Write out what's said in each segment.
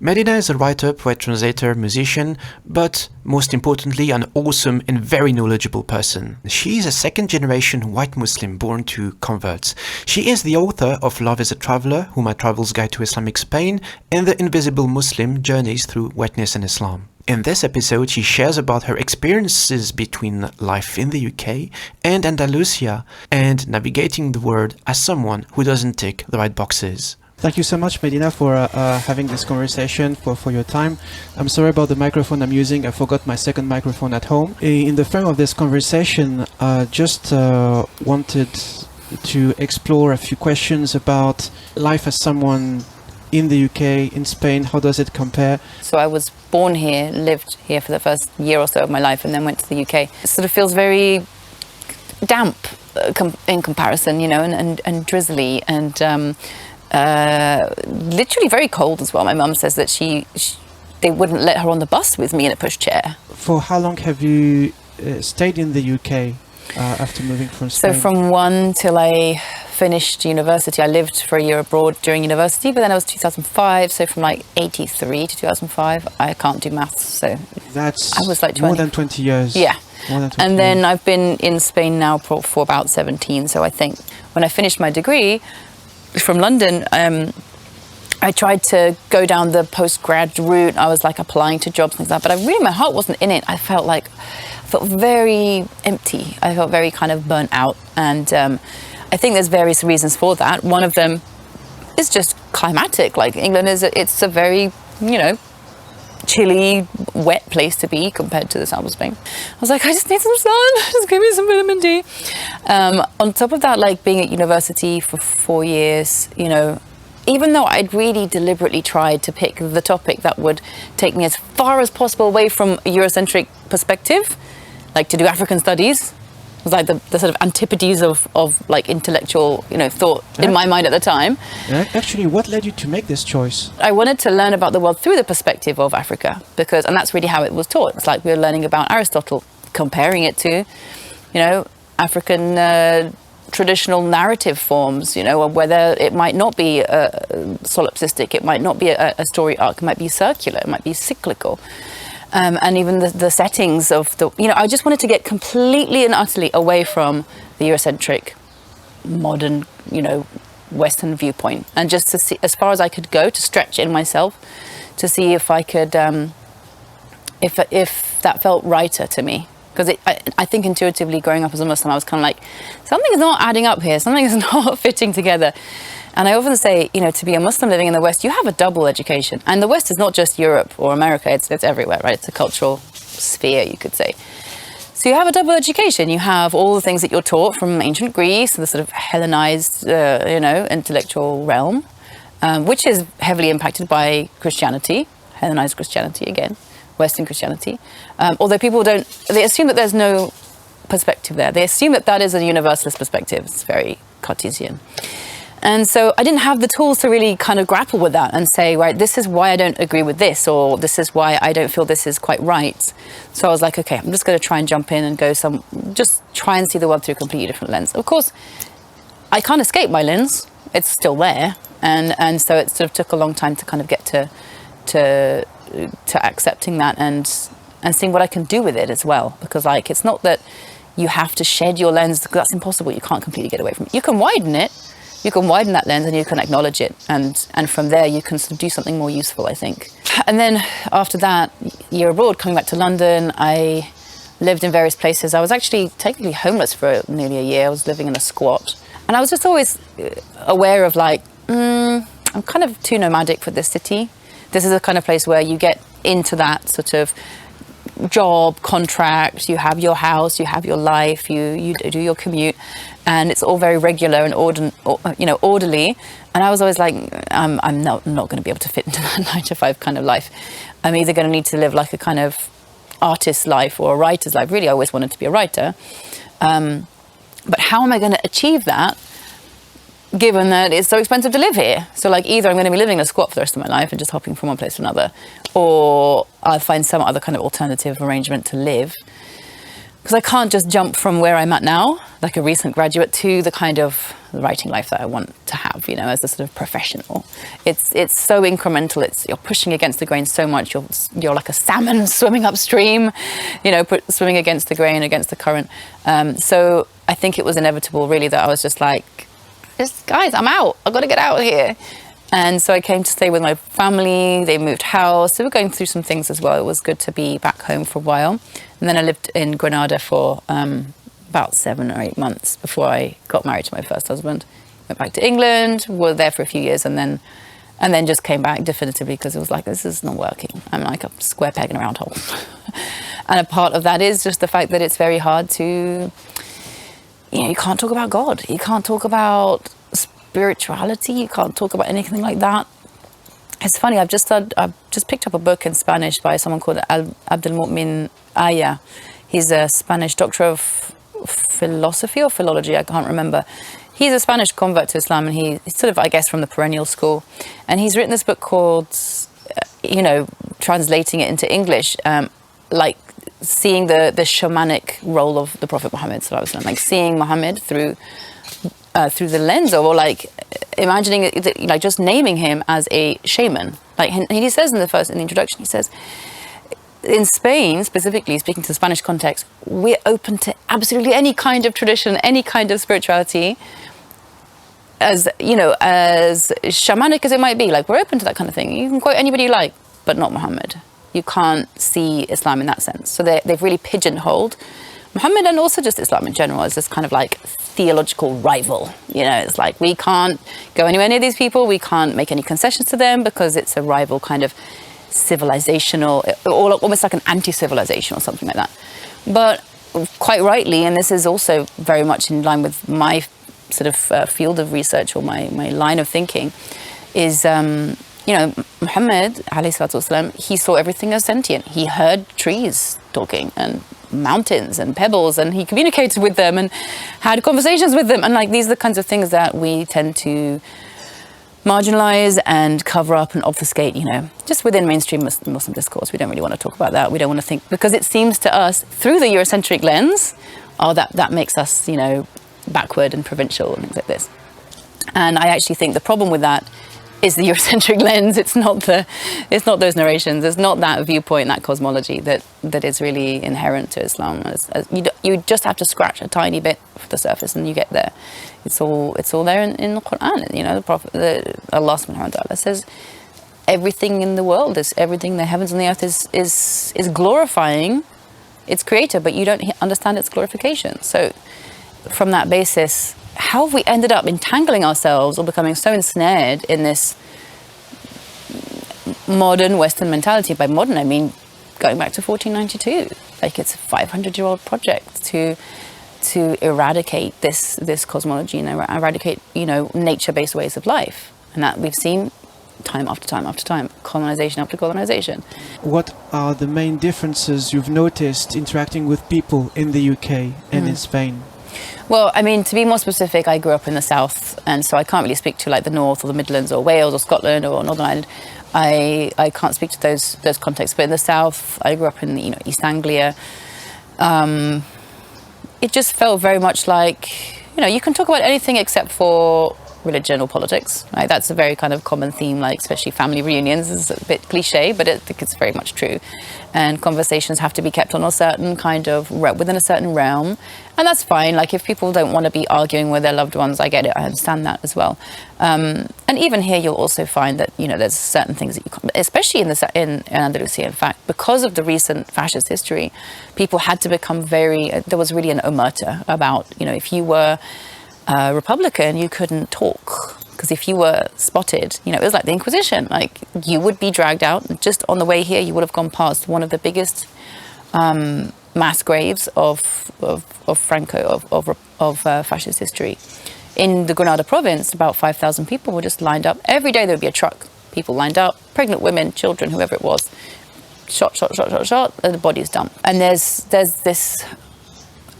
Medina is a writer, poet, translator, musician, but most importantly an awesome and very knowledgeable person. She is a second-generation white Muslim born to converts. She is the author of Love is a Traveler, Huma Travel's Guide to Islamic Spain, and The Invisible Muslim, Journeys Through Whiteness and Islam. In this episode, she shares about her experiences between life in the UK and Andalusia and navigating the world as someone who doesn't tick the right boxes. Thank you so much, Medina, for having this conversation, for your time. I'm sorry about the microphone I'm using. I forgot my second microphone at home. In the frame of this conversation, I just wanted to explore a few questions about life as someone in the UK, in Spain. How does it compare? So I was born here, lived here for the first year or so of my life, and then went to the UK. It sort of feels very damp in comparison, you know, and drizzly and literally very cold as well. My mum says that they wouldn't let her on the bus with me in a pushchair. For how long have you stayed in the UK after moving from Spain? So from 1 till I finished university. I lived for a year abroad during university, but then I was 2005, so from like 83 to 2005. I can't do maths, so that's I was like 20. More than 20 years. Yeah. More than 20 and then years. I've been in Spain now for about 17, so I think when I finished my degree from London, I tried to go down the postgrad route. I was like applying to jobs and things like that, but my heart wasn't in it. I felt very empty. I felt very kind of burnt out, and I think there's various reasons for that. One of them is just climatic. Like England it's a very, you know, chilly, wet place to be compared to the south of Spain. I was like, I just need some sun, just give me some vitamin D. On top of that, like being at university for 4 years, you know, even though I'd really deliberately tried to pick the topic that would take me as far as possible away from a Eurocentric perspective, like to do African studies, it was like the sort of antipodes of like intellectual, you know, thought in my mind at the time. Actually, what led you to make this choice? I wanted to learn about the world through the perspective of Africa, and that's really how it was taught. It's like we were learning about Aristotle, comparing it to, you know, African traditional narrative forms, you know, whether it might not be solipsistic, it might not be a story arc, it might be circular, it might be cyclical. And even the settings of you know, I just wanted to get completely and utterly away from the Eurocentric, modern, you know, Western viewpoint, and just to see as far as I could go, to stretch in myself, to see if I could, if that felt righter to me. Because I think intuitively, growing up as a Muslim, I was kind of like, something is not adding up here, something is not fitting together. And I often say, you know, to be a Muslim living in the West, you have a double education. And the West is not just Europe or America, it's everywhere, right? It's a cultural sphere, you could say. So you have a double education. You have all the things that you're taught from ancient Greece, the sort of Hellenized, you know, intellectual realm, which is heavily impacted by Christianity, Hellenized Christianity again, Western Christianity. Although people they assume that there's no perspective there. They assume that that is a universalist perspective. It's very Cartesian. And so I didn't have the tools to really kind of grapple with that and say, right, this is why I don't agree with this, or this is why I don't feel this is quite right. So I was like, okay, I'm just going to try and jump in and just try and see the world through a completely different lens. Of course, I can't escape my lens. It's still there. And so it sort of took a long time to kind of get to accepting that and seeing what I can do with it as well. Because like, it's not that you have to shed your lens, because that's impossible. You can't completely get away from it. You can widen it. You can widen that lens and you can acknowledge it. And from there, you can sort of do something more useful, I think. And then after that year abroad, coming back to London, I lived in various places. I was actually technically homeless for nearly a year. I was living in a squat. And I was just always aware of like, I'm kind of too nomadic for this city. This is the kind of place where you get into that sort of job, contract, you have your house, you have your life, you do your commute, and it's all very regular and orderly. And I was always like, I'm not going to be able to fit into that 9 to 5 kind of life. I'm either going to need to live like a kind of artist's life or a writer's life. Really, I always wanted to be a writer. But how am I going to achieve that, given that it's so expensive to live here? So like, either I'm going to be living in a squat for the rest of my life and just hopping from one place to another, or I'll find some other kind of alternative arrangement to live. because I can't just jump from where I'm at now, like a recent graduate, to the kind of writing life that I want to have, you know, as a sort of professional. It's so incremental. You're pushing against the grain so much. You're like a salmon swimming upstream, you know, swimming against the grain, against the current. So I think it was inevitable, really, that I was just like, guys, I'm out. I've got to get out of here. And so I came to stay with my family. They moved house. So we're going through some things as well. It was good to be back home for a while. And then I lived in Granada for about 7 or 8 months before I got married to my first husband. Went back to England, were there for a few years, and then just came back definitively because it was like, this is not working. I'm like a square peg in a round hole. And a part of that is just the fact that it's very hard to, you know, you can't talk about God. You can't talk about spirituality. You can't talk about anything like that. It's funny, I've just picked up a book in Spanish by someone called Abdelmumin Aya. He's a Spanish doctor of philosophy or philology, I can't remember. He's a Spanish convert to Islam, and he's sort of, I guess, from the perennial school. And he's written this book called, you know, translating it into English, like seeing the shamanic role of the Prophet Muhammad, like seeing Muhammad through the lens of, or like imagining it, like just naming him as a shaman. Like he says in the introduction, he says, in Spain, specifically speaking to the Spanish context, we're open to absolutely any kind of tradition, any kind of spirituality, as, you know, as shamanic as it might be. Like, we're open to that kind of thing. You can quote anybody you like, but not Muhammad. You can't see Islam in that sense. So they've really pigeonholed Muhammad, and also just Islam in general, as this kind of like theological rival. You know, it's like, we can't go anywhere near these people. We can't make any concessions to them because it's a rival kind of civilizational, or almost like an anti-civilization or something like that. But quite rightly, and this is also very much in line with my sort of field of research, or my line of thinking, is, you know, Muhammad, alayhi salatu wasalam, he saw everything as sentient. He heard trees talking and mountains and pebbles, and he communicated with them and had conversations with them. And like, these are the kinds of things that we tend to marginalize and cover up and obfuscate, you know, just within mainstream Muslim discourse. We don't really want to talk about that. We don't want to think, because it seems to us through the Eurocentric lens, oh, that makes us, you know, backward and provincial and things like this. And I actually think the problem with that is the Eurocentric lens. It's not those narrations. It's not that viewpoint, that cosmology that is really inherent to Islam. You just have to scratch a tiny bit of the surface and you get there. It's all there in the Quran. You know, Allah subhanahu wa ta'ala says everything in the world everything, the heavens and the earth is glorifying its creator, but you don't understand its glorification. So from that basis, how have we ended up entangling ourselves or becoming so ensnared in this modern Western mentality? By modern, I mean going back to 1492. Like, it's a 500-year-old project to eradicate this cosmology and eradicate, you know, nature-based ways of life. And that we've seen time after time after time, colonization after colonization. What are the main differences you've noticed interacting with people in the UK and in Spain? Well, I mean, to be more specific, I grew up in the south, and so I can't really speak to like the north or the Midlands or Wales or Scotland or Northern Ireland. I can't speak to those contexts. But in the south, I grew up in, you know, East Anglia. It just felt very much like, you know, you can talk about anything except for religion or politics. Right? That's a very kind of common theme, like especially family reunions. Is a bit cliche, but I think it's very much true. And conversations have to be kept on a certain kind of within a certain realm, and that's fine. Like, if people don't want to be arguing with their loved ones, I get it. I understand that as well. And even here, you'll also find that, you know, there's certain things that you can't, especially in Andalusia. In fact, because of the recent fascist history, people had to become there was really an omerta about, you know, if you were Republican, you couldn't talk, because if you were spotted, you know, it was like the Inquisition. Like, you would be dragged out. Just on the way here, you would have gone past one of the biggest mass graves of Franco, of fascist history. In the Granada province, about 5,000 people were just lined up. Every day there would be a truck. People lined up, pregnant women, children, whoever it was. Shot, and the body's dumped. And there's this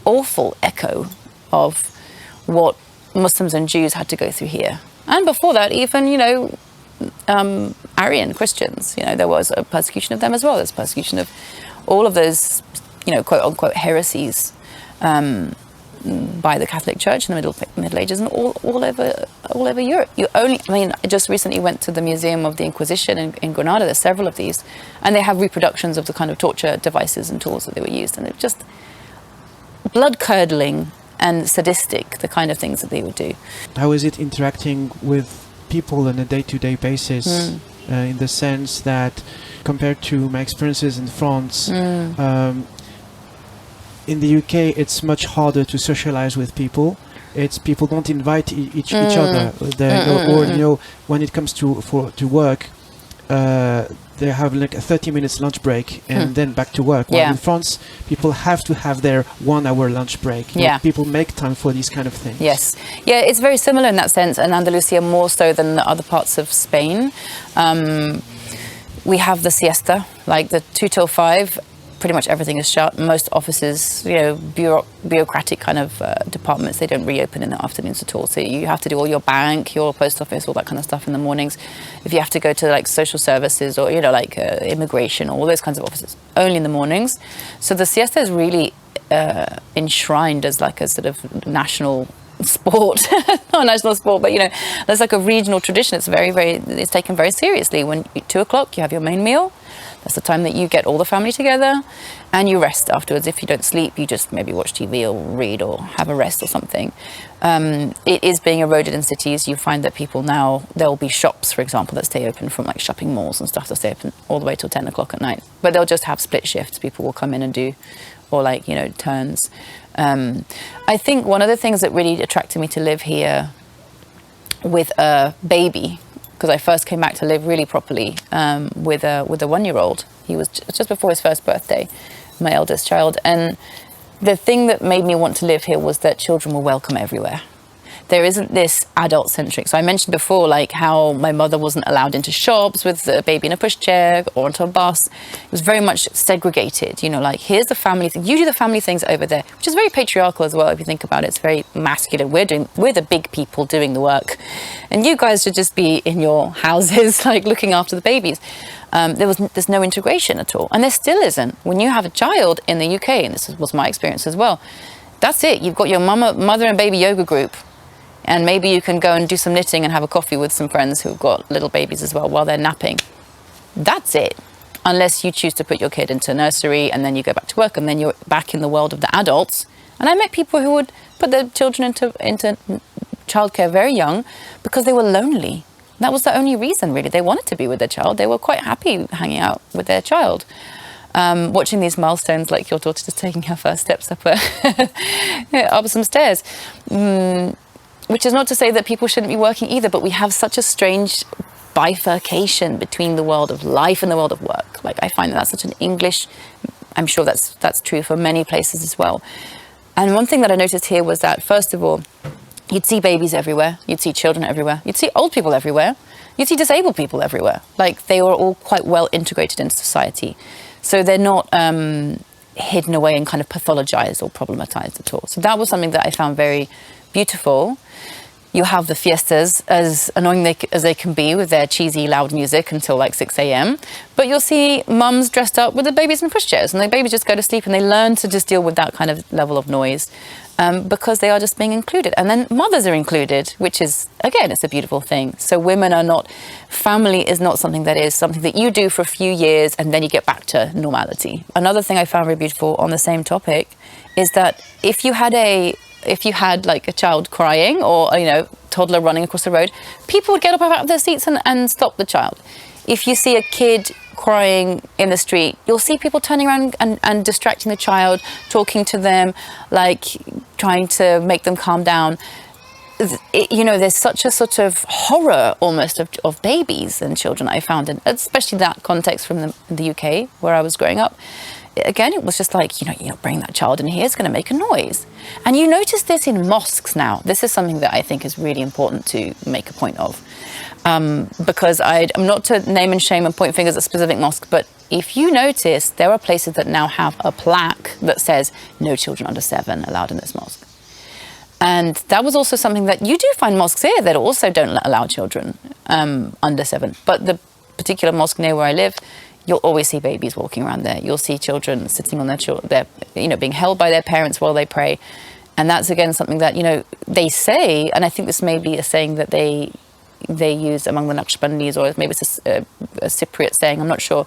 awful echo of what Muslims and Jews had to go through here. And before that, even, you know, Aryan Christians, you know, there was a persecution of them as well. There's persecution of all of those, you know, quote unquote heresies by the Catholic Church in the Middle Ages and all over Europe. I just recently went to the Museum of the Inquisition in Granada. There's several of these, and they have reproductions of the kind of torture devices and tools that they were used, and it's just blood-curdling and sadistic, the kind of things that they would do. How is it interacting with people on a day-to-day basis, in the sense that, compared to my experiences in France, in the UK, it's much harder to socialize with people. It's people don't invite each other. When it comes to work, they have like a 30 minutes lunch break and then back to work. While in France, people have to have their 1 hour lunch break. People make time for these kind of things. Yes. Yeah, it's very similar in that sense, and Andalusia more so than the other parts of Spain. We have the siesta, like the 2 till 5. Pretty much everything is shut. Most offices, bureaucratic kind of departments, they don't reopen in the afternoons at all. So you have to do all your bank, your post office, all that kind of stuff in the mornings. If you have to go to like social services or, immigration, all those kinds of offices, only in the mornings. So the siesta is really enshrined as like a sort of national sport. Not a national sport, but there's like a regional tradition. It's it's taken very seriously. When 2 o'clock, you have your main meal. That's the time that you get all the family together, and you rest afterwards. If you don't sleep, you just maybe watch TV or read or have a rest or something. It is being eroded in cities. You find that people now, there will be shops, for example, that stay open from like shopping malls and stuff that stay open all the way till 10 o'clock at night. But they'll just have split shifts. People will come in and do, or turns. I think one of the things that really attracted me to live here with a baby, because I first came back to live really properly with a 1-year-old. He was just before his first birthday, my eldest child. And the thing that made me want to live here was that children were welcome everywhere. There isn't this adult-centric. So I mentioned before, like how my mother wasn't allowed into shops with the baby in a pushchair or onto a bus. It was very much segregated. Here's the family thing. You do the family things over there, which is very patriarchal as well. If you think about it, it's very masculine. We're the big people doing the work, and you guys should just be in your houses, like looking after the babies. There's no integration at all, and there still isn't. When you have a child in the UK, and this was my experience as well, that's it. You've got your mother and baby yoga group. And maybe you can go and do some knitting and have a coffee with some friends who've got little babies as well while they're napping. That's it. Unless you choose to put your kid into nursery and then you go back to work and then you're back in the world of the adults. And I met people who would put their children into childcare very young because they were lonely. That was the only reason, really. They wanted to be with their child. They were quite happy hanging out with their child. Watching these milestones, like your daughter just taking her first steps up some stairs. Which is not to say that people shouldn't be working either, but we have such a strange bifurcation between the world of life and the world of work. Like, I find that's such an English, I'm sure that's true for many places as well. And one thing that I noticed here was that, first of all, you'd see babies everywhere, you'd see children everywhere, you'd see old people everywhere, you'd see disabled people everywhere. Like, they were all quite well integrated into society. So they're not hidden away and kind of pathologized or problematized at all. So that was something that I found very beautiful. You have the fiestas, as annoying as they can be with their cheesy, loud music until like 6 a.m. But you'll see mums dressed up with the babies in pushchairs, and the babies just go to sleep, and they learn to just deal with that kind of level of noise because they are just being included. And then mothers are included, which is, again, it's a beautiful thing. So women are not, family is not something that you do for a few years and then you get back to normality. Another thing I found very beautiful on the same topic is that if you had like a child crying or, toddler running across the road, people would get up out of their seats and stop the child. If you see a kid crying in the street, you'll see people turning around and distracting the child, talking to them, like trying to make them calm down. There's such a sort of horror almost of babies and children I found, and especially that context from the UK where I was growing up. Again, it was just like, bring that child in here, it's going to make a noise. And you notice this in mosques now. This is something that I think is really important to make a point of. Because I'm not to name and shame and point fingers at specific mosques, but if you notice, there are places that now have a plaque that says, no children under 7 allowed in this mosque. And that was also something that you do find mosques here that also don't allow children under 7. But the particular mosque near where I live, you'll always see babies walking around there. You'll see children sitting on their being held by their parents while they pray. And that's, again, something that, they say, and I think this may be a saying that they use among the Naqshbandis, or maybe it's a Cypriot saying, I'm not sure,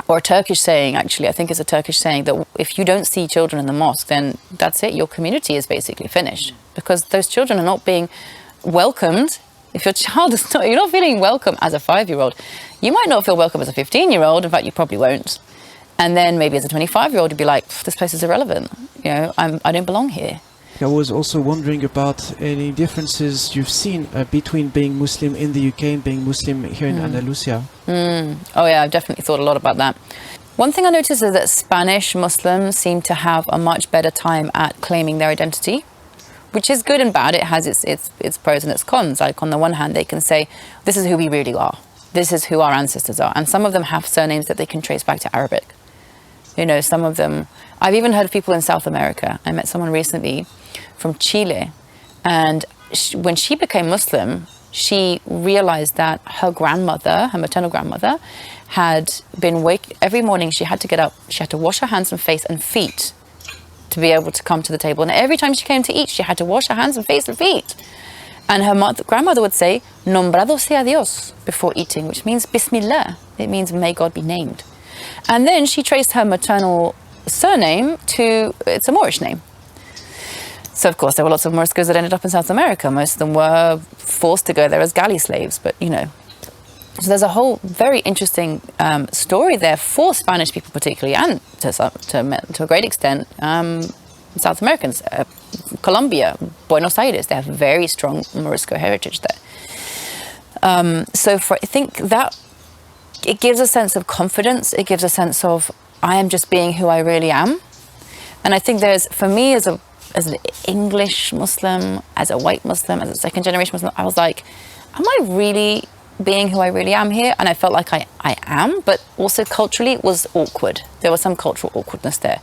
or a Turkish saying, actually. I think it's a Turkish saying that if you don't see children in the mosque, then that's it. Your community is basically finished, because those children are not being welcomed. If your child is not, you're not feeling welcome as a 5-year-old, you might not feel welcome as a 15-year-old. In fact, you probably won't. And then maybe as a 25-year-old, you'd be like, this place is irrelevant. I don't belong here. I was also wondering about any differences you've seen between being Muslim in the UK and being Muslim here in Andalusia. Oh yeah, I've definitely thought a lot about that. One thing I noticed is that Spanish Muslims seem to have a much better time at claiming their identity, which is good and bad. It has its pros and its cons. Like, on the one hand, they can say, this is who we really are. This is who our ancestors are. And some of them have surnames that they can trace back to Arabic. Some of them, I've even heard of people in South America. I met someone recently from Chile, and when she became Muslim, she realized that her grandmother, her maternal grandmother, had been every morning she had to get up, she had to wash her hands and face and feet to be able to come to the table. And every time she came to eat, she had to wash her hands and face and feet. And her grandmother would say, Nombrado sea Dios, before eating, which means Bismillah. It means may God be named. And then she traced her maternal surname to, it's a Moorish name. So, of course, there were lots of Moriscos that ended up in South America. Most of them were forced to go there as galley slaves, but, So there's a whole very interesting story there for Spanish people particularly, and to a great extent, South Americans. Colombia, Buenos Aires, they have very strong Morisco heritage there. I think that it gives a sense of confidence. It gives a sense of, I am just being who I really am. And I think for me as an English Muslim, as a white Muslim, as a second generation Muslim, I was like, am I really being who I really am here? And I felt like I am, but also culturally it was awkward. There was some cultural awkwardness there.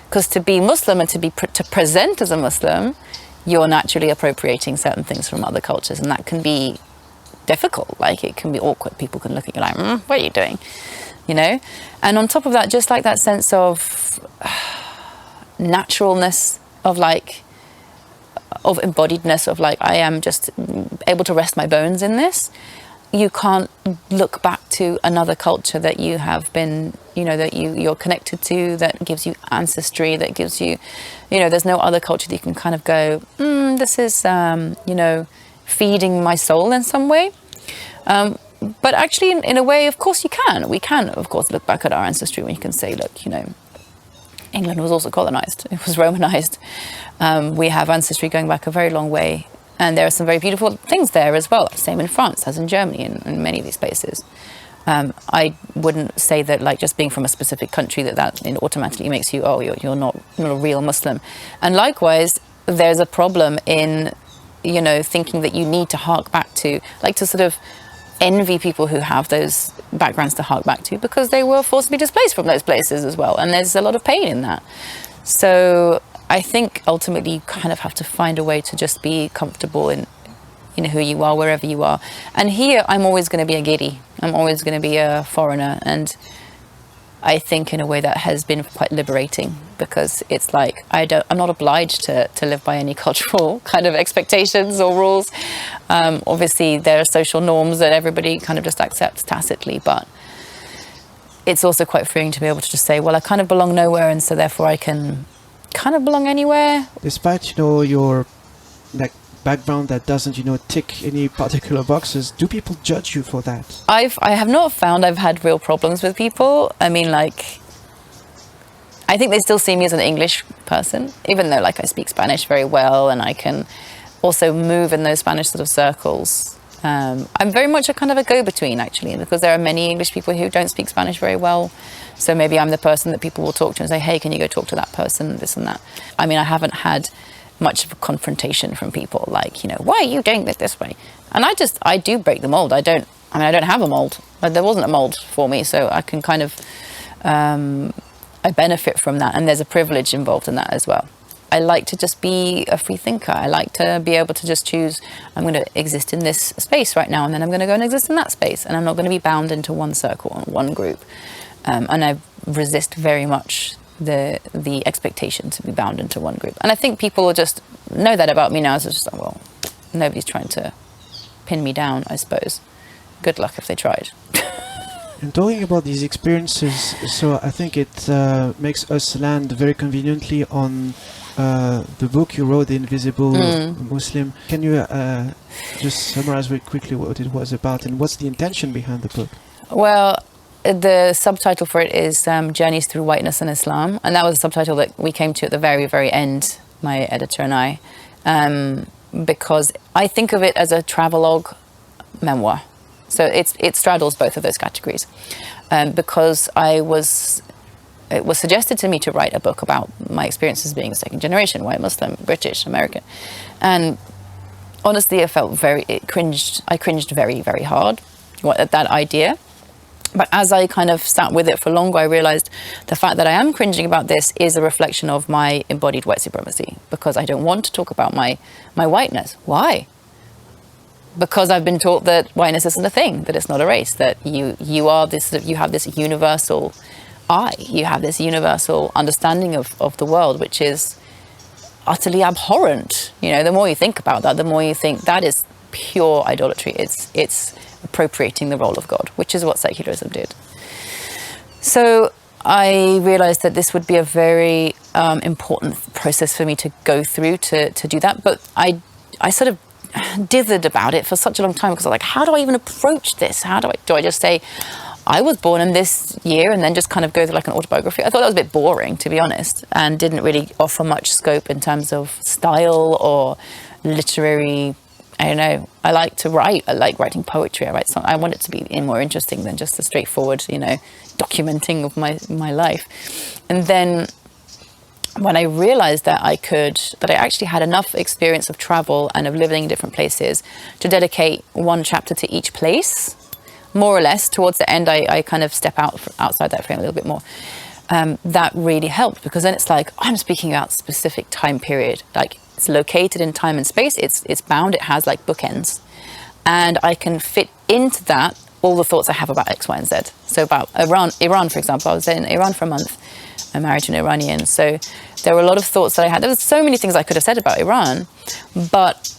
Because to be Muslim and to present as a Muslim, you're naturally appropriating certain things from other cultures, and that can be difficult. Like, it can be awkward. People can look at you like, what are you doing? And on top of that, just like that sense of naturalness, of embodiedness, of like, I am just able to rest my bones in this. You can't look back to another culture that you have been, that you're connected to, that gives you ancestry, that gives you, there's no other culture that you can kind of go, this is, feeding my soul in some way. But actually, in a way, of course, you can. We can, of course, look back at our ancestry when you can say, look, England was also colonized. It was Romanized. We have ancestry going back a very long way. And there are some very beautiful things there as well. Same in France as in Germany and in many of these places. I wouldn't say that, like, just being from a specific country that automatically makes you, you're not a real Muslim. And likewise, there's a problem in, thinking that you need to hark back to, like, to sort of envy people who have those backgrounds to hark back to, because they were forcibly displaced from those places as well. And there's a lot of pain in that. So I think ultimately you kind of have to find a way to just be comfortable in who you are, wherever you are. And here, I'm always going to be a giri. I'm always going to be a foreigner. And I think in a way that has been quite liberating, because it's like, I'm not obliged to live by any cultural kind of expectations or rules. Obviously, there are social norms that everybody kind of just accepts tacitly, but it's also quite freeing to be able to just say, well, I kind of belong nowhere, and so therefore I can kind of belong anywhere. Despite your background that doesn't tick any particular boxes, do people judge you for that? I have not found I've had real problems with people. I mean, like, I think they still see me as an English person, even though, like, I speak Spanish very well and I can also move in those Spanish sort of circles. I'm very much a kind of a go-between, actually, because there are many English people who don't speak Spanish very well. So maybe I'm the person that people will talk to and say, hey, can you go talk to that person, this and that. I mean, I haven't had much of a confrontation from people, like, why are you doing it this way? And I do break the mold. I don't have a mold. There wasn't a mold for me, so I can kind of, I benefit from that, and there's a privilege involved in that as well. I like to just be a free thinker. I like to be able to just choose, I'm going to exist in this space right now, and then I'm going to go and exist in that space, and I'm not going to be bound into one circle or one group. And I resist very much the expectation to be bound into one group. And I think people will just know that about me now. So it's just like, well, nobody's trying to pin me down, I suppose. Good luck if they tried. And talking about these experiences, so I think it makes us land very conveniently on the book you wrote, The Invisible Muslim. Can you just summarize very quickly what it was about and what's the intention behind the book? Well, the subtitle for it is Journeys Through Whiteness and Islam. And that was a subtitle that we came to at the very, very end, my editor and I, because I think of it as a travelogue memoir. So it straddles both of those categories. Because it was suggested to me to write a book about my experiences being a second generation white Muslim, British, American. And honestly, I cringed very, very hard at that idea. But as I kind of sat with it for longer, I realized the fact that I am cringing about this is a reflection of my embodied white supremacy, because I don't want to talk about my whiteness. Why? Because I've been taught that whiteness isn't a thing, that it's not a race, that you have this universal you have this universal understanding of the world, which is utterly abhorrent. You know, the more you think about that, the more you think that is pure idolatry. It's appropriating the role of God, which is what secularism did. So I realized that this would be a very important process for me to go through to do that. But I sort of dithered about it for such a long time, because I was like, how do I even approach this? Do I just say, I was born in this year, and then just kind of go through like an autobiography? I thought that was a bit boring, to be honest, and didn't really offer much scope in terms of style or literary. I don't know. I like to write. I like writing poetry. I want it to be more interesting than just a straightforward, documenting of my life. And then when I realized that I actually had enough experience of travel and of living in different places to dedicate one chapter to each place, more or less. Towards the end, I kind of step outside that frame a little bit more. That really helped, because then it's like, I'm speaking about specific time period. Like, it's located in time and space. It's bound. It has like bookends, and I can fit into that all the thoughts I have about X, Y, and Z. So about Iran, for example, I was in Iran for a month. I'm married to an Iranian, so there were a lot of thoughts that I had. There was so many things I could have said about Iran, but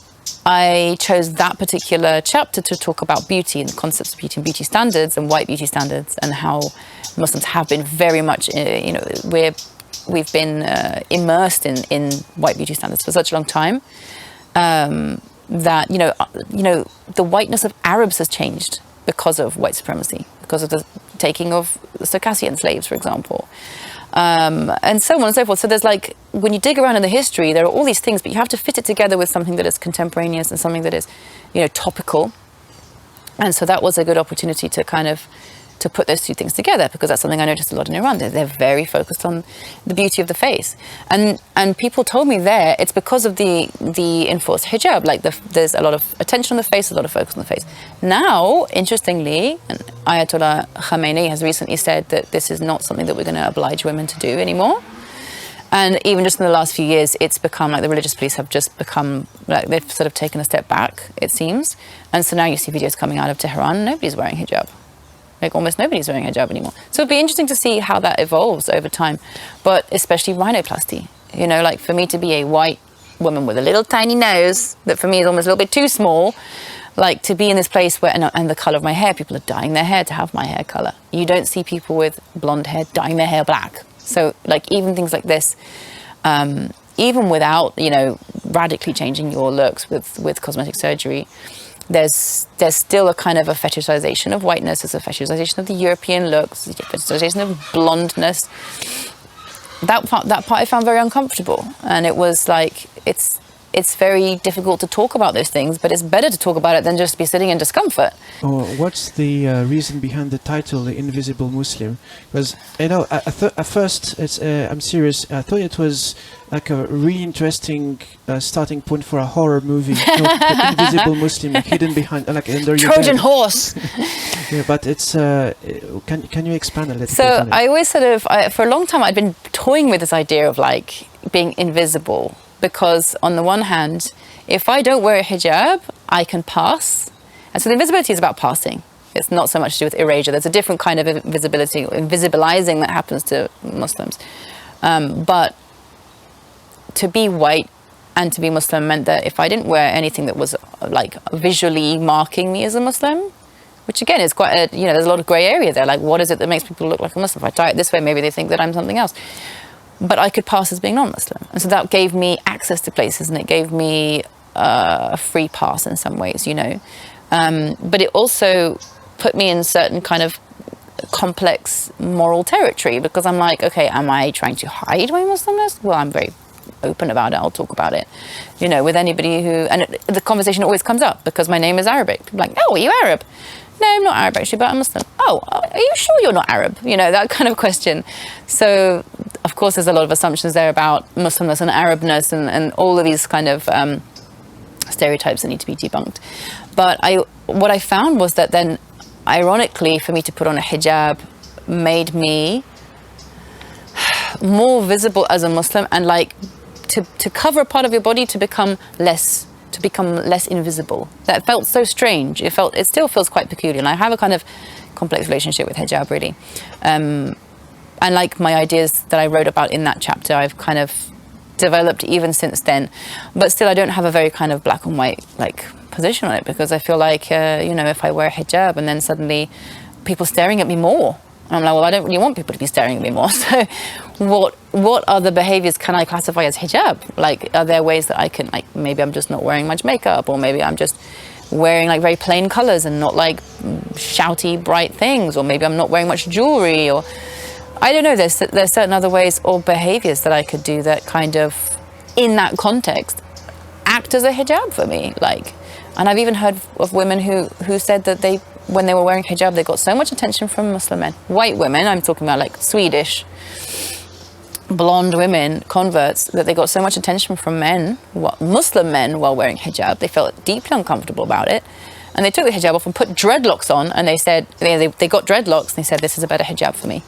I chose that particular chapter to talk about beauty and the concepts of beauty and beauty standards and white beauty standards, and how Muslims have been very much, we've been immersed in white beauty standards for such a long time, that the whiteness of Arabs has changed because of white supremacy, because of the taking of Circassian slaves, for example, and so on and so forth. So there's like, when you dig around in the history, there are all these things, but you have to fit it together with something that is contemporaneous and something that is, topical. And so that was a good opportunity to kind of to put those two things together, because that's something I noticed a lot in Iran. They're very focused on the beauty of the face, and people told me there it's because of the enforced hijab. Like there's a lot of attention on the face, a lot of focus on the face. Now, interestingly, Ayatollah Khamenei has recently said that this is not something that we're going to oblige women to do anymore. And even just in the last few years, it's become like the religious police have just become like, they've sort of taken a step back, it seems. And so now you see videos coming out of Tehran, nobody's wearing hijab. Like almost nobody's wearing hijab anymore. So it'd be interesting to see how that evolves over time, but especially rhinoplasty. Like for me to be a white woman with a little tiny nose that for me is almost a little bit too small, like to be in this place where, and the color of my hair, people are dyeing their hair to have my hair color. You don't see people with blonde hair dyeing their hair black. So like even things like this, even without, radically changing your looks with cosmetic surgery, there's still a kind of a fetishization of whiteness. There's a fetishization of the European looks, a fetishization of blondness. That part I found very uncomfortable, and it was like it's very difficult to talk about those things, but it's better to talk about it than just be sitting in discomfort. What's the reason behind the title, The Invisible Muslim? Because at first, I'm serious. I thought it was like a really interesting starting point for a horror movie. The Invisible Muslim, like hidden behind, like under your Trojan bed. horse. Yeah, but it's. Can you expand a little? So bit on it? I always for a long time I'd been toying with this idea of like, being invisible, because on the one hand, if I don't wear a hijab, I can pass. And so the invisibility is about passing. It's not so much to do with erasure. There's a different kind of invisibility, invisibilizing that happens to Muslims. But to be white and to be Muslim meant that if I didn't wear anything that was like visually marking me as a Muslim, which again is quite a, there's a lot of grey area there. Like, what is it that makes people look like a Muslim? If I tie it this way, maybe they think that I'm something else. But I could pass as being non-Muslim. And so that gave me access to places, and it gave me a free pass in some ways, But it also put me in certain kind of complex moral territory, because I'm like, okay, am I trying to hide my Muslimness? Well, I'm very open about it. I'll talk about it, with anybody who, and the conversation always comes up because my name is Arabic. People are like, oh, are you Arab? No, I'm not Arab actually, but I'm Muslim. Oh, are you sure you're not Arab? That kind of question. So, of course, there's a lot of assumptions there about Muslimness and Arabness and all of these kind of stereotypes that need to be debunked. But what I found was that then, ironically, for me to put on a hijab made me more visible as a Muslim, and like to cover a part of your body to become less invisible. That felt so strange. It still feels quite peculiar, and I have a kind of complex relationship with hijab, really. And like my ideas that I wrote about in that chapter, I've kind of developed even since then. But still, I don't have a very kind of black and white position on it, because I feel like if I wear a hijab and then suddenly people staring at me more, and I'm like, well, I don't really want people to be staring at me more. So what other behaviors can I classify as hijab? Like, are there ways that I can, maybe I'm just not wearing much makeup, or maybe I'm just wearing very plain colors and not shouty, bright things, or maybe I'm not wearing much jewelry, or I don't know. There's certain other ways or behaviors that I could do that kind of, in that context, act as a hijab for me. And I've even heard of women who said that when they were wearing hijab, they got so much attention from Muslim men. White women, I'm talking about Swedish, blonde women, converts, that they got so much attention from Muslim men while wearing hijab. They felt deeply uncomfortable about it. And they took the hijab off and put dreadlocks on, and they said, they got dreadlocks, and they said, this is a better hijab for me,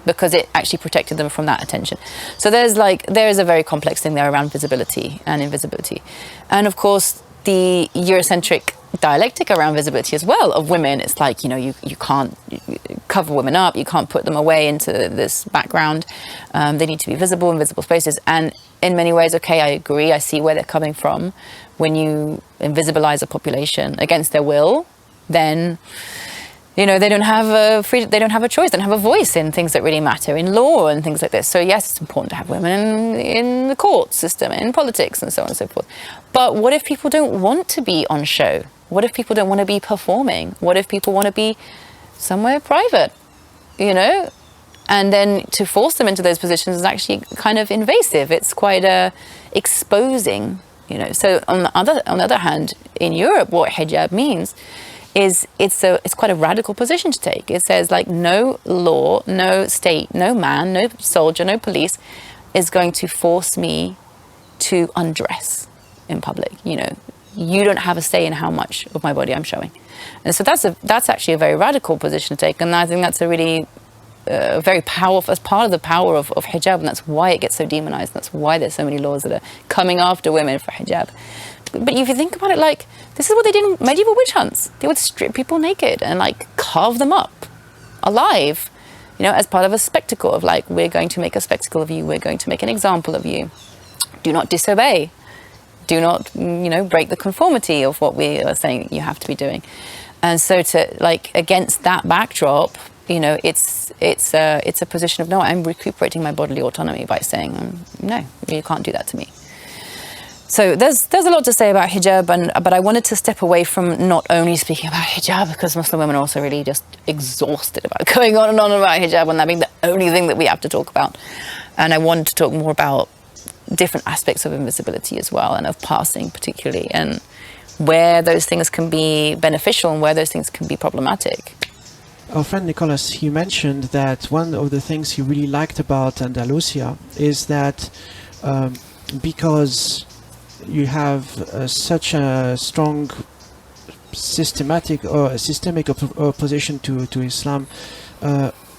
because it actually protected them from that attention. So there is a very complex thing there around visibility and invisibility. And of course, the Eurocentric dialectic around visibility as well of women. It's you can't cover women up, you can't put them away into this background. They need to be visible in visible spaces. And in many ways, okay, I agree, I see where they're coming from. When you invisibilize a population against their will, then they don't have they don't have a choice, they don't have a voice in things that really matter, in law and things like this. So yes, it's important to have women in the court system, in politics, and so on and so forth. But what if people don't want to be on show? What if people don't want to be performing? What if people want to be somewhere private? And then to force them into those positions is actually kind of invasive. It's quite exposing. So on the other hand, in Europe, what hijab means is it's quite a radical position to take. It says no law, no state, no man, no soldier, no police is going to force me to undress in public. You don't have a say in how much of my body I'm showing. And so that's actually a very radical position to take, and I think that's a really very powerful, as part of the power of hijab, and that's why it gets so demonized. That's why there's so many laws that are coming after women for hijab. But if you think about it, this is what they did in medieval witch hunts. They would strip people naked and carve them up alive, as part of a spectacle of we're going to make a spectacle of you, we're going to make an example of you. Do not disobey. Do not, break the conformity of what we are saying you have to be doing. And so against that backdrop, it's a position of, no, I'm recuperating my bodily autonomy by saying, no, you can't do that to me. So there's a lot to say about hijab, but I wanted to step away from not only speaking about hijab, because Muslim women are also really just exhausted about going on and on about hijab and that being the only thing that we have to talk about. And I wanted to talk more about different aspects of invisibility as well, and of passing particularly, and where those things can be beneficial and where those things can be problematic. Our friend Nicholas, you mentioned that one of the things you really liked about Andalusia is that because you have such a strong systemic opposition to Islam,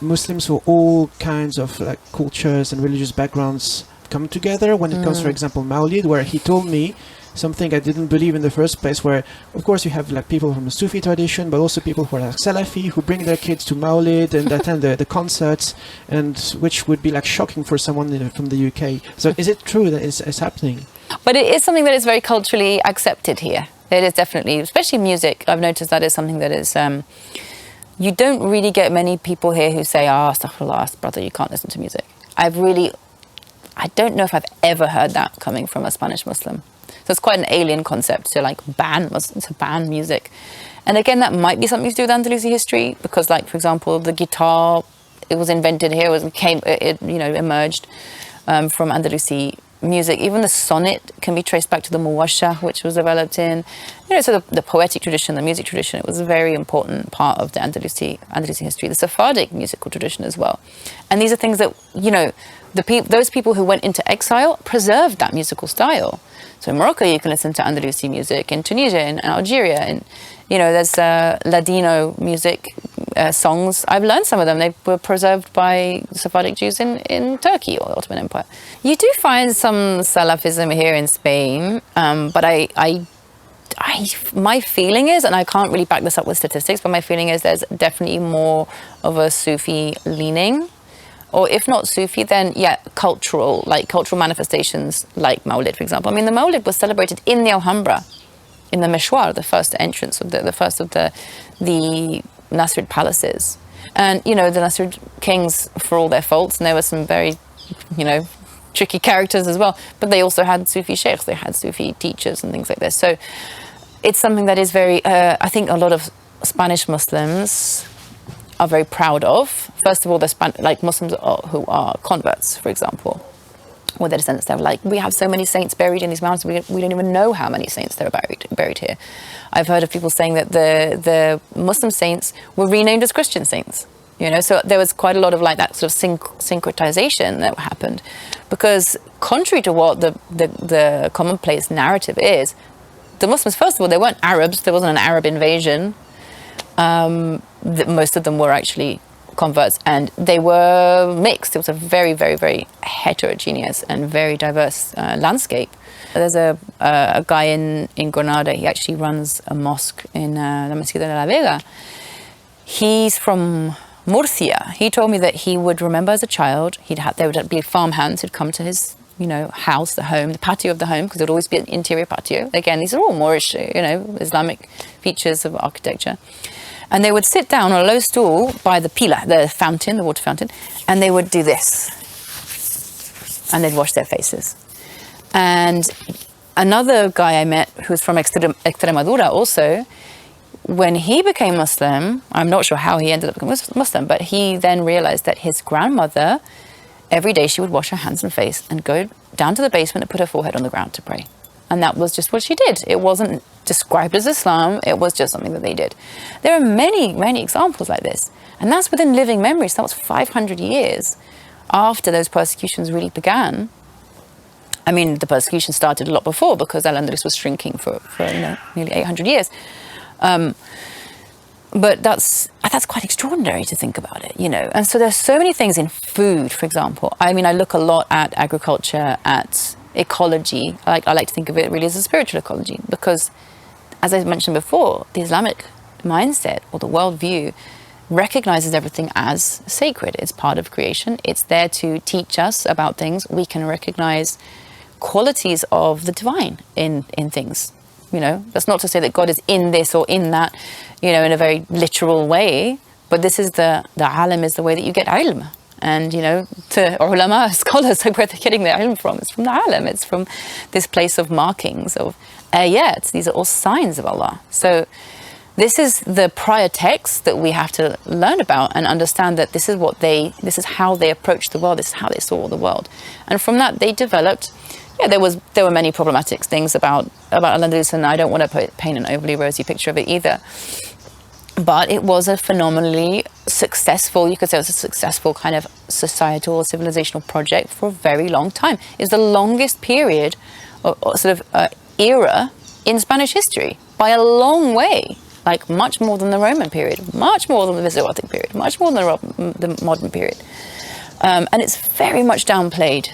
Muslims from all kinds of cultures and religious backgrounds come together when it comes, for example, Mawlid, where he told me something I didn't believe in the first place, where of course you have like people from the Sufi tradition, but also people who are like Salafi, who bring their kids to Mawlid and attend the concerts, and which would be like shocking for someone from the UK. So is it true that it's happening? But it is something that is very culturally accepted here. It is definitely, especially music. I've noticed that is something that is, you don't really get many people here who say, astaghfirullah, brother, you can't listen to music. I don't know if I've ever heard that coming from a Spanish Muslim. So it's quite an alien concept to like ban music. And again, that might be something to do with Andalusian history, because like, for example, the guitar, it was invented here, it emerged from Andalusi music. Even the sonnet can be traced back to the muwashah, which was developed in, so the poetic tradition, the music tradition, it was a very important part of the Andalusian history, the Sephardic musical tradition as well. And these are things that, those people who went into exile preserved that musical style. So in Morocco, you can listen to Andalusi music. In Tunisia, in Algeria, there's Ladino music songs. I've learned some of them. They were preserved by Sephardic Jews in Turkey or the Ottoman Empire. You do find some Salafism here in Spain, but my feeling is, and I can't really back this up with statistics, but my feeling is there's definitely more of a Sufi leaning. Or if not Sufi, then cultural manifestations like Mawlid, for example. I mean, the Mawlid was celebrated in the Alhambra, in the Meshwar, the first entrance of the first of the Nasrid palaces. And, the Nasrid kings, for all their faults, and there were some very, tricky characters as well, but they also had Sufi sheikhs, they had Sufi teachers and things like this. So it's something that is very, I think a lot of Spanish Muslims are very proud of. First of all, like Muslims who are converts, for example, or their descendants, they're like, we have so many saints buried in these mountains, we don't even know how many saints there are buried here. I've heard of people saying that the Muslim saints were renamed as Christian saints. So there was quite a lot of like that sort of syncretization that happened, because contrary to what the commonplace narrative is, the Muslims, first of all, they weren't Arabs. There wasn't an Arab invasion. Most of them were actually converts, and they were mixed. It was a very, very, very heterogeneous and very diverse landscape. There's a guy in Granada. He actually runs a mosque in La Mesquita de la Vega. He's from Murcia. He told me that he would remember as a child, there would be farmhands who'd come to his house, the home, the patio of the home, because there'd always be an interior patio. Again, these are all Moorish, Islamic features of architecture. And they would sit down on a low stool by the pila, the fountain, the water fountain, and they would do this. And they'd wash their faces. And another guy I met who's from Extremadura also, when he became Muslim, I'm not sure how he ended up becoming Muslim, but he then realized that his grandmother, every day she would wash her hands and face and go down to the basement and put her forehead on the ground to pray. And that was just what she did. It wasn't described as Islam. It was just something that they did. There are many, many examples like this. And that's within living memory. So that was 500 years after those persecutions really began. I mean, the persecution started a lot before, because Al-Andalus was shrinking for nearly 800 years. But that's quite extraordinary to think about it, And so there's so many things in food, for example. I mean, I look a lot at agriculture, at ecology. I like to think of it really as a spiritual ecology, because, as I mentioned before, the Islamic mindset or the worldview recognizes everything as sacred. It's part of creation. It's there to teach us about things. We can recognize qualities of the divine in things. That's not to say that God is in this or in that, in a very literal way, but this is the alam is the way that you get ilm. And, to ulama, scholars, like where they're getting their ilm from, it's from the alam. It's from this place of markings, of ayat. These are all signs of Allah. So this is the prior text that we have to learn about and understand that this is how they approached the world, this is how they saw the world. And from that, they developed, there were many problematic things about Al-Andalus, and I don't want to paint an overly rosy picture of it either. But it was a phenomenally successful, you could say it was a successful kind of societal or civilizational project for a very long time. It's the longest period or era in Spanish history by a long way, like much more than the Roman period, much more than the Visigothic period, much more than the modern period. And it's very much downplayed.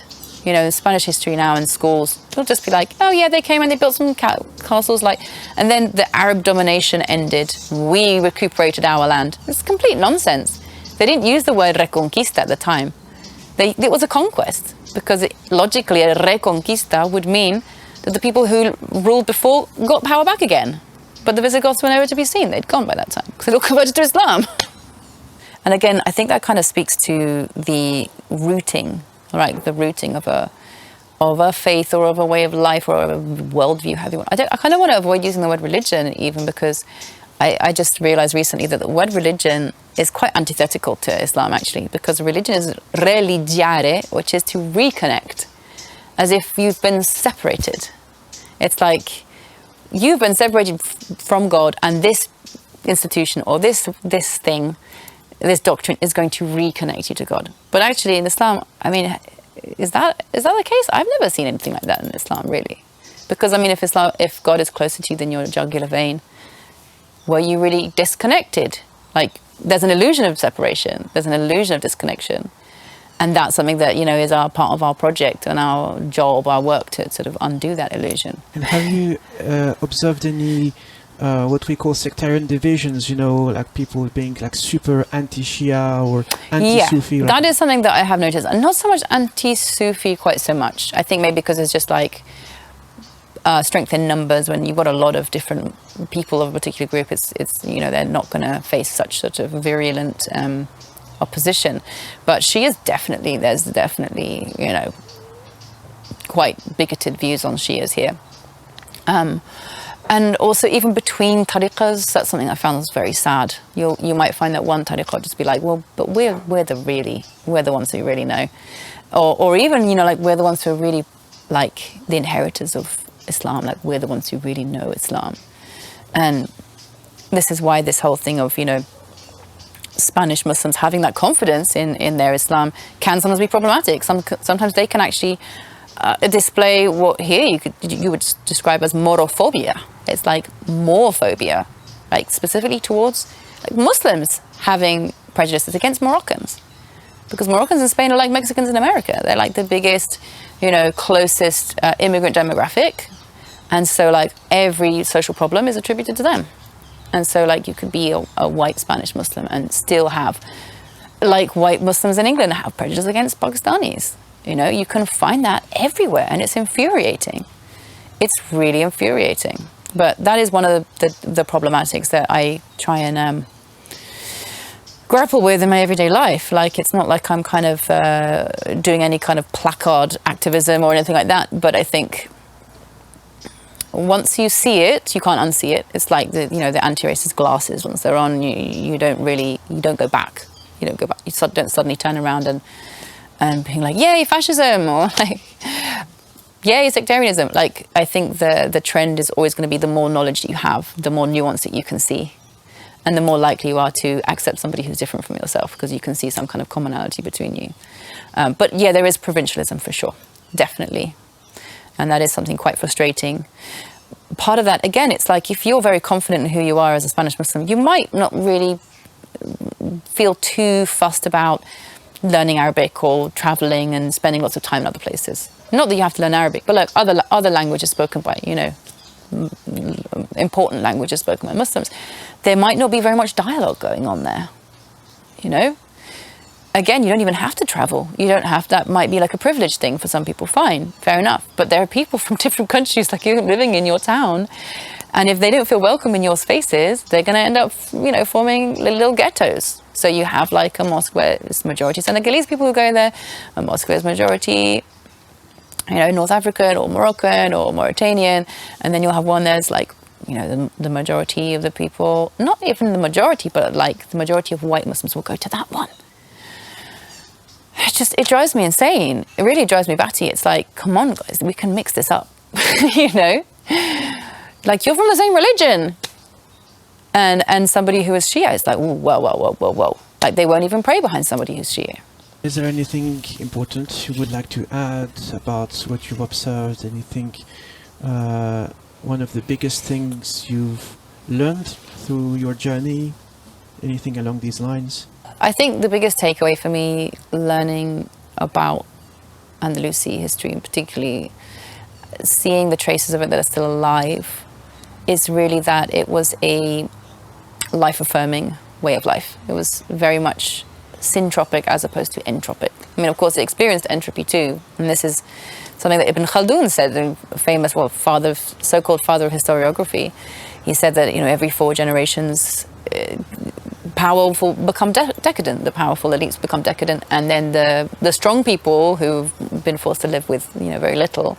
You know, in Spanish history now in schools, it'll just be like, oh yeah, they came and they built some castles, like, and then the Arab domination ended. We recuperated our land. It's complete nonsense. They didn't use the word reconquista at the time. It was a conquest, because logically a reconquista would mean that the people who ruled before got power back again. But the Visigoths were nowhere to be seen. They'd gone by that time, because they'd all converted to Islam. And again, I think that kind of speaks to the rooting, right? The rooting of a faith or of a way of life or of a worldview, however you want. I kind of want to avoid using the word religion even, because I just realized recently that the word religion is quite antithetical to Islam, actually, because religion is religiare, which is to reconnect, as if you've been separated. It's like you've been separated from God, and this institution or this thing, this doctrine is going to reconnect you to God. But actually in Islam, I mean, is that the case? I've never seen anything like that in Islam, really. Because I mean, if God is closer to you than your jugular vein, were you really disconnected? Like, there's an illusion of separation, there's an illusion of disconnection. And that's something that, you know, is part of our project and our job, our work, to sort of undo that illusion. And have you observed any what we call sectarian divisions, you know, like people being like super anti-Shia or anti-Sufi? Yeah, that is something that I have noticed. And not so much anti-Sufi quite so much. I think maybe because it's just like strength in numbers. When you've got a lot of different people of a particular group, it's you know, they're not going to face such sort of virulent opposition. But there's definitely, you know, quite bigoted views on Shias here. And also even between tariqas, that's something I found was very sad. You might find that one tariqa will just be like, well, but we're the ones who really know. Or even, you know, like, we're the ones who are really like the inheritors of Islam, like we're the ones who really know Islam. And this is why this whole thing of, you know, Spanish Muslims having that confidence in their Islam can sometimes be problematic. Sometimes they can actually display what here you would describe as morophobia. It's like morephobia, like specifically towards like Muslims having prejudices against Moroccans, because Moroccans in Spain are like Mexicans in America. They're like the biggest, you know, closest immigrant demographic, and so like every social problem is attributed to them. And so like you could be a white Spanish Muslim and still have, like white Muslims in England have prejudice against Pakistanis. You know, you can find that everywhere, and it's infuriating. It's really infuriating. But that is one of the problematics that I try and grapple with in my everyday life. Like, it's not like I'm kind of doing any kind of placard activism or anything like that. But I think once you see it, you can't unsee it. It's like the anti-racist glasses. Once they're on, you don't go back. You don't suddenly turn around and being like, yay, fascism, or like, yay, sectarianism. Like, I think the trend is always going to be the more knowledge that you have, the more nuance that you can see, and the more likely you are to accept somebody who's different from yourself, because you can see some kind of commonality between you. But yeah, there is provincialism for sure, definitely. And that is something quite frustrating. Part of that, again, it's like, if you're very confident in who you are as a Spanish Muslim, you might not really feel too fussed about learning Arabic or traveling and spending lots of time in other places. Not that you have to learn Arabic, but like other languages spoken by, you know, important languages spoken by Muslims. There might not be very much dialogue going on there, you know? Again, you don't even have to travel. You don't have, that might be like a privileged thing for some people, fine, fair enough. But there are people from different countries like you living in your town, and if they don't feel welcome in your spaces, they're going to end up, you know, forming little ghettos. So you have like a mosque where it's majority Senegalese people who go there, a mosque where it's majority, you know, North African or Moroccan or Mauritanian, and then you'll have one that's like, you know, the majority of the people, not even the majority, but like the majority of white Muslims will go to that one. It drives me insane. It really drives me batty. It's like, come on, guys, we can mix this up, you know? Like, you're from the same religion. And somebody who is Shia is like, whoa. Like, they won't even pray behind somebody who's Shia. Is there anything important you would like to add about what you've observed? Anything, one of the biggest things you've learned through your journey? Anything along these lines? I think the biggest takeaway for me learning about Andalusi history, and particularly seeing the traces of it that are still alive, is really that it was a life-affirming way of life. It was very much syntropic as opposed to entropic. I mean, of course, it experienced entropy too, and this is something that Ibn Khaldun said, the famous, so-called father of historiography. He said that, every 4 generations, powerful become decadent. The powerful elites become decadent, and then the strong people who've been forced to live with, very little,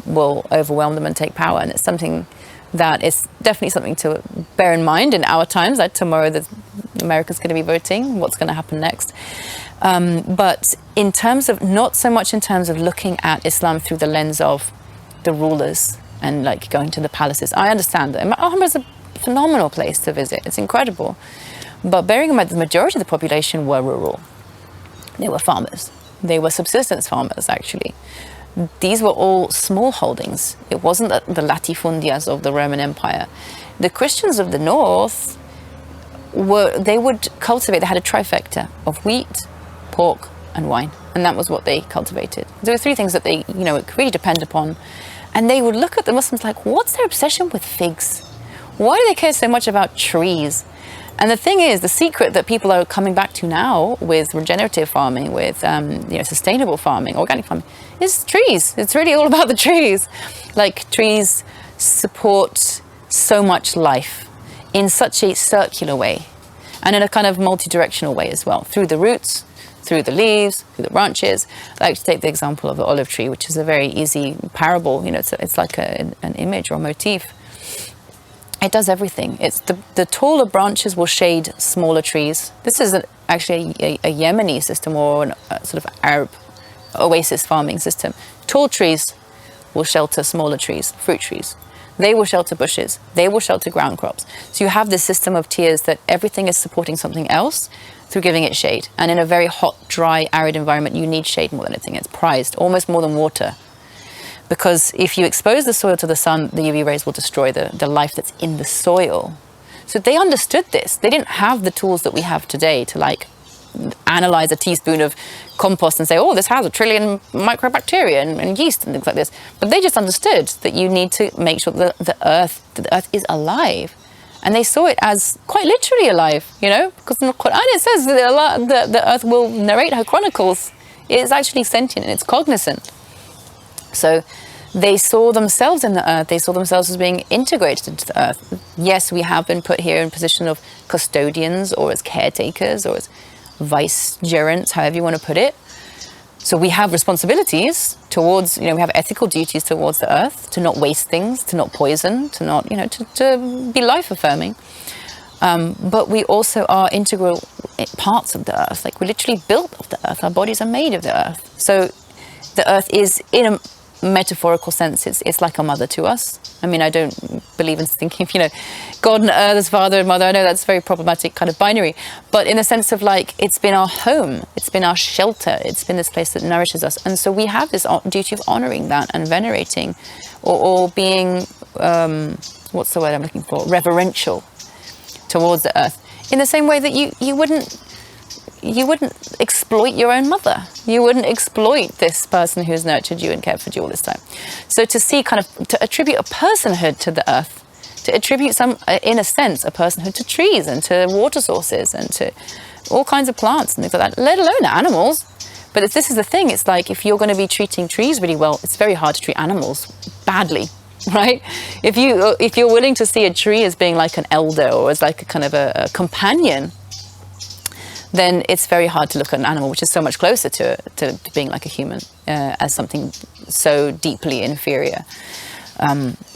will overwhelm them and take power. And it's something that is definitely something to bear in mind in our times. Like tomorrow, America's going to be voting. What's going to happen next? But in terms of, not so much in terms of looking at Islam through the lens of the rulers and like going to the palaces. I understand that Alhambra is a phenomenal place to visit. It's incredible. But bearing in mind the majority of the population were rural. They were farmers. They were subsistence farmers, actually. These were all small holdings. It wasn't the latifundias of the Roman Empire. The Christians of the north they would cultivate, they had a trifecta of wheat, pork, and wine. And that was what they cultivated. There were 3 things that they, really depend upon. And they would look at the Muslims like, what's their obsession with figs? Why do they care so much about trees? And the thing is, the secret that people are coming back to now with regenerative farming, with sustainable farming, organic farming, is trees. It's really all about the trees. Like, trees support so much life in such a circular way, and in a kind of multi-directional way as well, through the roots, through the leaves, through the branches. I like to take the example of the olive tree, which is a very easy parable. It's like an image or a motif. It does everything. It's the taller branches will shade smaller trees. This is actually a Yemeni system, or a sort of Arab oasis farming system. Tall trees will shelter smaller trees, fruit trees. They will shelter bushes. They will shelter ground crops. So you have this system of tiers that everything is supporting something else through giving it shade. And in a very hot, dry, arid environment, you need shade more than anything. It's prized, almost more than water. Because if you expose the soil to the sun, the UV rays will destroy the life that's in the soil. So they understood this. They didn't have the tools that we have today to analyze a teaspoon of compost and say, oh, this has 1 trillion microbacteria and yeast and things like this. But they just understood that you need to make sure that the earth is alive. And they saw it as quite literally alive, because in the Quran it says that the earth will narrate her chronicles. It is actually sentient and it's cognizant. So they saw themselves in the earth. They saw themselves as being integrated into the earth. Yes, we have been put here in position of custodians, or as caretakers, or as vicegerents, however you want to put it. So we have responsibilities towards, we have ethical duties towards the earth, to not waste things, to not poison, to not, to be life affirming. But we also are integral parts of the earth. Like, we're literally built of the earth. Our bodies are made of the earth. So the earth is, in a metaphorical sense, it's like a mother to us. I mean, I don't believe in thinking of, God and earth as father and mother. I know that's very problematic kind of binary, but in the sense of it's been our home, it's been our shelter, it's been this place that nourishes us. And so we have this duty of honoring that and venerating, or being, what's the word I'm looking for? Reverential towards the earth. In the same way that you wouldn't exploit your own mother. You wouldn't exploit this person who's nurtured you and cared for you all this time. So to see to attribute a personhood to the earth, to attribute in a sense, a personhood to trees and to water sources and to all kinds of plants and things like that, let alone animals. But if this is the thing, it's like, if you're going to be treating trees really well, it's very hard to treat animals badly, right? If you're willing to see a tree as being like an elder, or as like a kind of a companion, then it's very hard to look at an animal, which is so much closer to being like a human, as something so deeply inferior.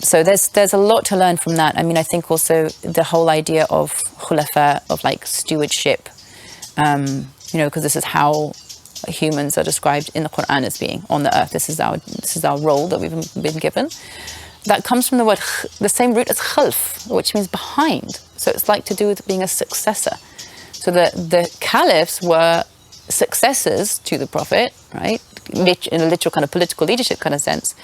So there's a lot to learn from that. I mean, I think also the whole idea of khulafa, of stewardship, because this is how humans are described in the Quran as being on the earth. This is our role that we've been given. That comes from the same root as khalf, which means behind. So it's to do with being a successor. So the caliphs were successors to the prophet, right? In a literal kind of political leadership kind of sense.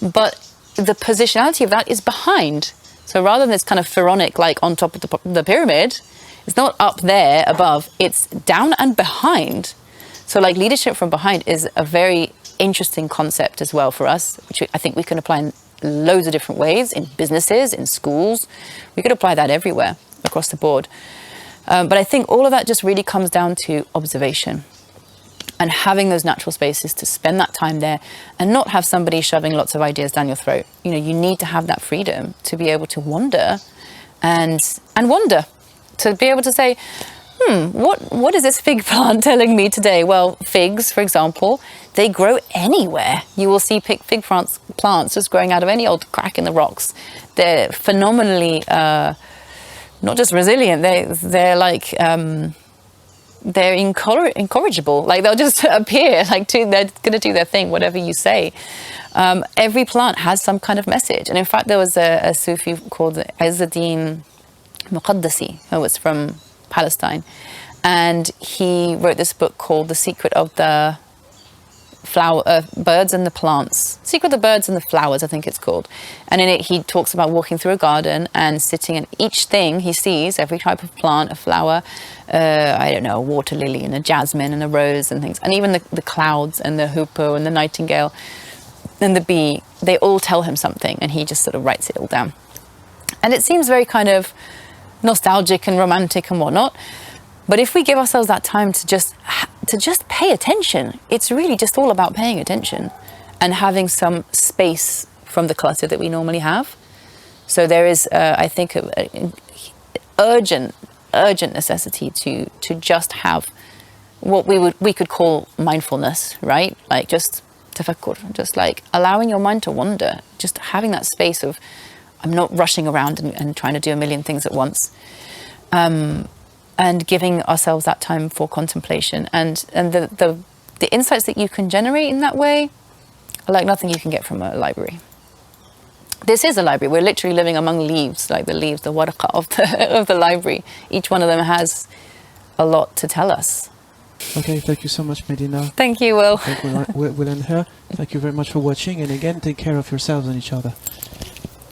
But the positionality of that is behind. So rather than this kind of pharaonic, on top of the pyramid, it's not up there above, it's down and behind. So leadership from behind is a very interesting concept as well for us, which I think we can apply in loads of different ways, in businesses, in schools. We could apply that everywhere, across the board. But I think all of that just really comes down to observation and having those natural spaces to spend that time there and not have somebody shoving lots of ideas down your throat. You know, you need to have that freedom to be able to wander and wander, to be able to say, what is this fig plant telling me today? Well, figs, for example, they grow anywhere. You will see fig plants just growing out of any old crack in the rocks. They're phenomenally not just resilient, they're like they're incorrigible. Like they'll just appear, like they're going to do their thing, whatever you say. Every plant has some kind of message. And in fact, there was a Sufi called Izzuddin Muqaddasi, who was from Palestine, and he wrote this book called The Secret of the Birds and the Plants. Secret of the Birds and the Flowers, I think it's called. And in it, he talks about walking through a garden and sitting in each thing he sees, every type of plant, a flower, I don't know, a water lily and a jasmine and a rose and things. And even the clouds and the hoopoe and the nightingale and the bee, they all tell him something, and he just sort of writes it all down. And it seems very kind of nostalgic and romantic and whatnot. But if we give ourselves that time to just pay attention, it's really just all about paying attention and having some space from the clutter that we normally have. So there is, I think, an urgent necessity to just have what we could call mindfulness, right? Like just tafakkur, just like allowing your mind to wander, just having that space of, I'm not rushing around and trying to do a million things at once. And giving ourselves that time for contemplation, and the insights that you can generate in that way are like nothing you can get from a library. This is a library. We're literally living among leaves, like the leaves, the waraqa of the library. Each one of them has a lot to tell us. Okay, thank you so much, Medina. Thank you, Will. I think we'll end here. Thank you very much for watching, and again, take care of yourselves and each other.